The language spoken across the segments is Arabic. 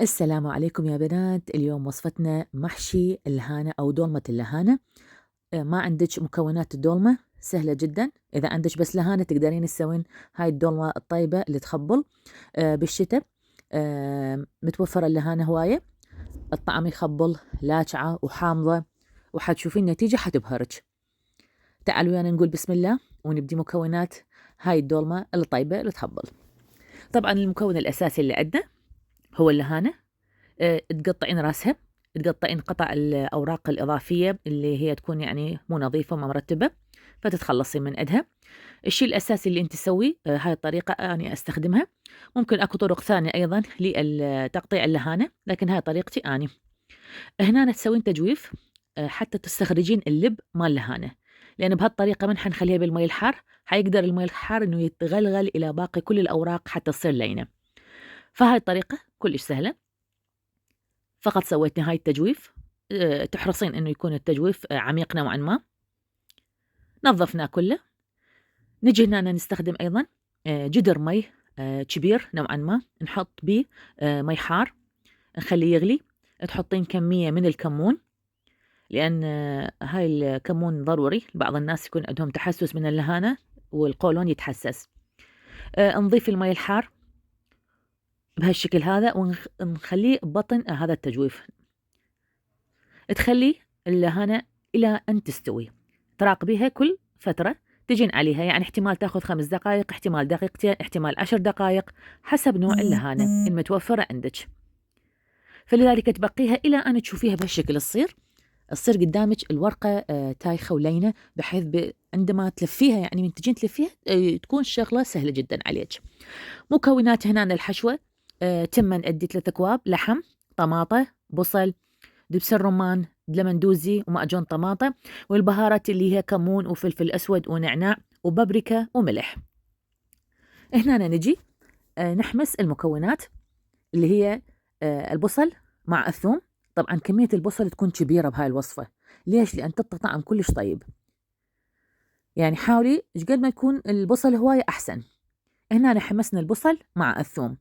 السلام عليكم يا بنات. اليوم وصفتنا محشي اللهانة أو دولمة اللهانة. ما عندك مكونات الدولمة سهلة جدا. إذا عندك بس لهانة تقدرين تسوين هاي الدولمة الطيبة اللي تخبل بالشتاء. متوفرة اللهانة هواية، الطعم يخبل، لاجعة وحامضة، وحتشوفين النتيجة حتبهرك. تعالوا ويانا نقول بسم الله ونبدي مكونات هاي الدولمة الطيبة اللي تخبل. طبعا المكون الأساسي اللي عندنا هو اللهانة. تقطعين راسها، تقطعين قطع الأوراق الإضافية اللي هي تكون يعني مو نظيفة وما مرتبة، فتتخلصين من عندها. الشيء الأساسي اللي أنت تسويه هاي الطريقة أنا أستخدمها. ممكن أكو طرق ثانية أيضا لتقطيع اللهانة، لكن هاي طريقتي أنا. هنا تسوين تجويف حتى تستخرجين اللب مال اللهانة، لأن بهالطريقة من حنخليها بالمي الحار حيقدر المي الحار إنه يتغلغل إلى باقي كل الأوراق حتى تصير لينة. فهاي الطريقة كلش سهلة. فقط سويت نهاية التجويف. تحرصين انه يكون التجويف عميق نوعا ما. نظفناه كله. نجي هنا نستخدم ايضا جدر مي كبير نوعا ما، نحط بيه مي حار نخليه يغلي. تحطين كمية من الكمون، لأن هاي الكمون ضروري. بعض الناس يكون عندهم تحسس من اللهانة والقولون يتحسس. نضيف المي الحار بهالشكل هذا ونخليه ببطن هذا التجويف. تخلي اللهانة إلى أن تستوي، تراقبيها كل فترة تجين عليها، يعني احتمال تاخذ 5 دقائق، احتمال دقيقتين، احتمال 10 دقائق، حسب نوع اللهانة المتوفرة عندك. فلذلك تبقيها إلى أن تشوفيها بهالشكل تصير قدامك الورقة تايخة ولينة، بحيث عندما تلفيها يعني من تجين تلفيها تكون شغلة سهلة جدا عليك. مكونات هنا الحشوة: تمن عندي 3 أكواب، لحم، طماطة، بصل، دبس الرمان، لمندوزي ومعجون طماطة، والبهارات اللي هي كمون وفلفل أسود ونعناع وبابريكا وملح. هنا نجي نحمس المكونات اللي هي البصل مع الثوم. طبعا كمية البصل تكون كبيرة بهاي الوصفة. ليش؟ لأن تعطي طعم كلش طيب، يعني حاولي قد ما يكون البصل هواية أحسن. هنا حمسنا البصل مع الثوم.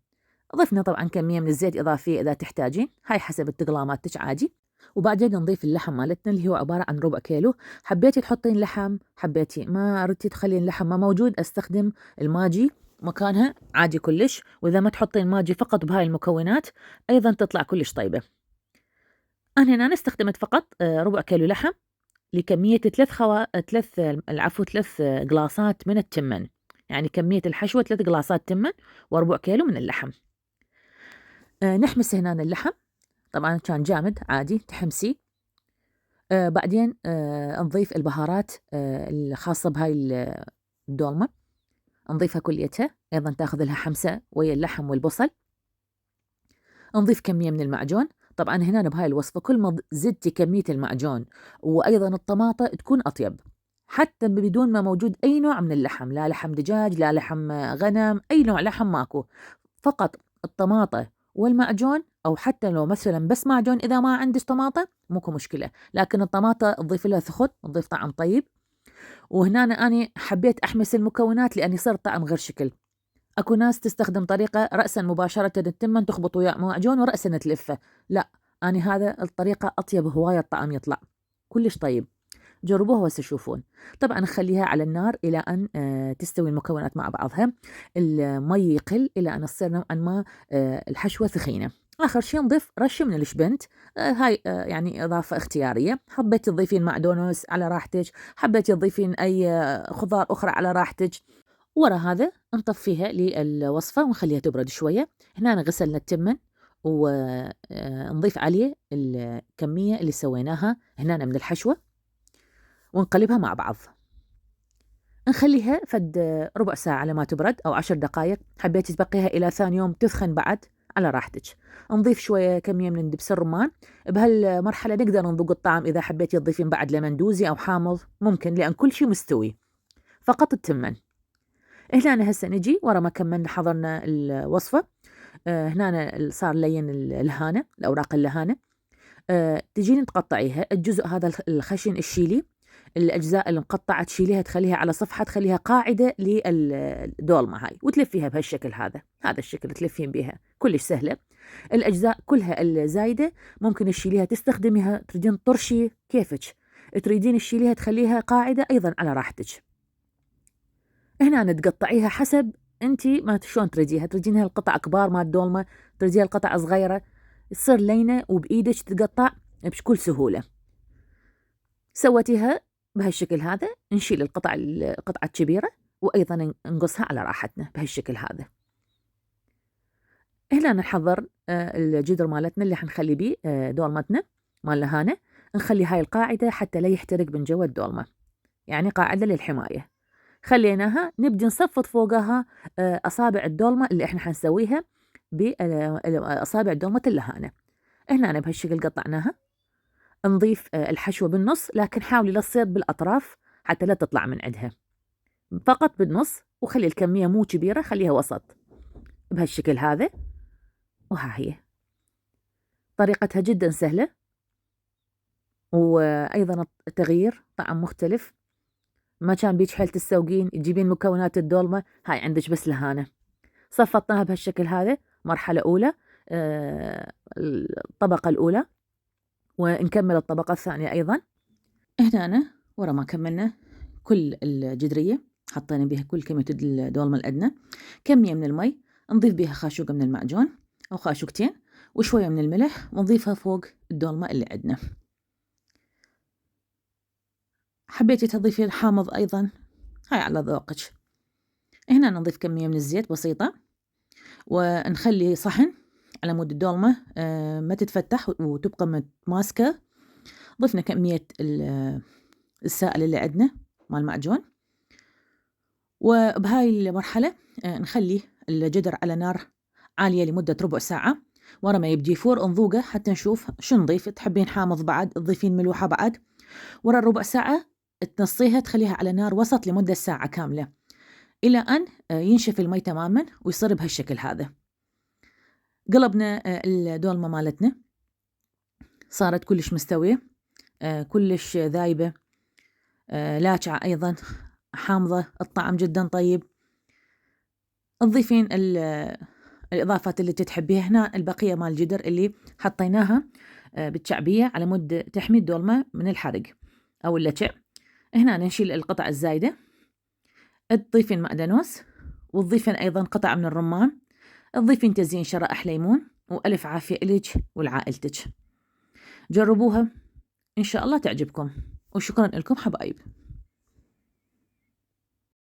ضفنا طبعا كمية من الزيت إضافية إذا تحتاجين، هاي حسب التقلامات عادي. وبعدين نضيف اللحم مالتنا اللي هو عبارة عن ربع كيلو. حبيتي تحطين لحم، حبيتي ما ردتي تخلين اللحم ما موجود، استخدم الماجي مكانها عادي كلش. وإذا ما تحطين ماجي فقط بهاي المكونات أيضا تطلع كلش طيبة. أنا هنا استخدمت فقط ربع كيلو لحم لكمية 3 قلاصات من التمن، يعني كمية الحشوة 3 قلاصات تمن وربع كيلو من اللحم. نحمس هنا اللحم، طبعا كان جامد عادي تحمسيه. بعدين نضيف البهارات الخاصة بهاي الدولمة، نضيفها كليتها، أيضا تاخذ لها حمسة ويا اللحم والبصل. نضيف كمية من المعجون. طبعا هنا بهاي الوصفة كل ما زدتي كمية المعجون وأيضا الطماطة تكون أطيب، حتى بدون ما موجود أي نوع من اللحم، لا لحم دجاج لا لحم غنم، أي نوع لحم ماكو، فقط الطماطة والمعجون. أو حتى لو مثلا بس معجون إذا ما عندك طماطة ماكو مشكلة، لكن الطماطة تضيف لها ثخن، تضيف طعم طيب. وهنا أنا حبيت أحمس المكونات لأن يصير طعم غير شكل. أكو ناس تستخدم طريقة رأسا مباشرة التمن تخبط ويا معجون ورأسا تلفه، لا، أنا هذا الطريقة أطيب هواية، الطعم يطلع كلش طيب. جربوها وستشوفون. طبعا نخليها على النار إلى أن تستوي المكونات مع بعضها، المي يقل إلى أن تصير نوعا ما الحشوة ثخينة. آخر شيء نضيف رشة من الشبنت، هاي يعني إضافة اختيارية. حبيتي تضيفين معدونوس على راحتك، حبيتي تضيفين أي خضار أخرى على راحتك. ورا هذا نطفيها للوصفة ونخليها تبرد شوية. هنا غسلنا التمن ونضيف عليه الكمية اللي سويناها هنا من الحشوة ونقلبها مع بعض. نخليها فد ربع ساعة على ما تبرد أو 10 دقائق. حبيتي تبقيها إلى ثاني يوم تثخن بعد على راحتك. نضيف شوية كمية من دبس الرمان. بهالمرحلة نقدر نذوق الطعم، إذا حبيتي تضيفين بعد لمندوزي أو حامض ممكن، لأن كل شيء مستوي، فقط التمن. هنا هسه نجي ورا ما كملنا حضرنا الوصفة. هنا صار لين الهانة، الأوراق اللهانة. تجين تقطعيها الجزء هذا الخشن الشيلي، الأجزاء المقطعة تشيليها تخليها على صفحة، تخليها قاعدة للدولمة هاي، وتلفيها بهالشكل هذا الشكل تلفين بيها كلش سهلة. الأجزاء كلها الزايدة ممكن تشيليها تستخدميها، تريدين ترشي كيفك، تريدين تشيليها تخليها قاعدة أيضا على راحتك. هنا تقطعيها حسب انتي ما شلون تريديها، تريدينها القطع كبار مال دولمة، تريديها القطع صغيرة، تصير لينة وبإيدك تتقطع بكل سهولة. سويتيها بهالشكل هذا، نشيل القطعة الكبيرة وأيضا نقصها على راحتنا بهالشكل هذا. هنا نحضر الجدر مالتنا اللي حنخلي بيه دولمتنا مال لهانة. نخلي هاي القاعدة حتى لا يحترق من جوا الدولمة، يعني قاعدة للحماية. خليناها نبدي نصفط فوقها أصابع الدولمة اللي احنا حنسويها بأصابع دولمة اللهانة. هنا بهالشكل قطعناها. نضيف الحشوة بالنص، لكن حاولي لا تصير بالأطراف حتى لا تطلع من عندها، فقط بالنص، وخلي الكمية مو كبيرة، خليها وسط بهالشكل هذا. وها هي طريقتها جدا سهلة، وأيضا التغيير طعم مختلف. ما كان بيج حيل تسوقين تجيبين مكونات الدولمة، هاي عندك بس لهانة. صفطناها بهالشكل هذا، مرحلة أولى، الطبقة الأولى، ونكمل الطبقة الثانية أيضا. هنا ورا ما كملنا كل الجدرية حطينا بها كل كمية الدولمة الأدنى، كمية من المي، نضيف بها خاشوقة من المعجون أو خاشوقتين وشوية من الملح، ونضيفها فوق الدولمة اللي عندنا. حبيتي تضيفي الحامض أيضا، هاي على ذوقك. هنا نضيف كمية من الزيت بسيطة، ونخلي صحن على مود الدولمة ما تتفتح وتبقى متماسكة. ضفنا كمية السائل اللي عندنا مال المعجون، وبهاي المرحلة نخلي الجدر على نار عالية لمدة ربع ساعة. ورا ما يبدي يفور نذوقه حتى نشوف شو نضيف. تحبين حامض بعد تضيفين ملوحة بعد. ورا الربع ساعة تنصيها تخليها على نار وسط لمدة ساعة كاملة، إلى أن ينشف المي تماما ويصير بهالشكل هذا. قلبنا الدولمة مالتنا، صارت كلش مستوية، كلش ذايبة، لاجعة أيضا، حامضة، الطعم جدا طيب. تضيفين الإضافات اللي تحبيها. هنا البقية مال الجدر اللي حطيناها بالشعبية على مود تحمي الدولمة من الحرق أو اللجع. هنا نشيل القطع الزايدة، تضيفين معدنوس، وتضيفين أيضا قطع من الرمان، تضيفين تزيين شرائح ليمون، وألف عافية إليك ولعائلتك. جربوها إن شاء الله تعجبكم، وشكرا لكم حبايب.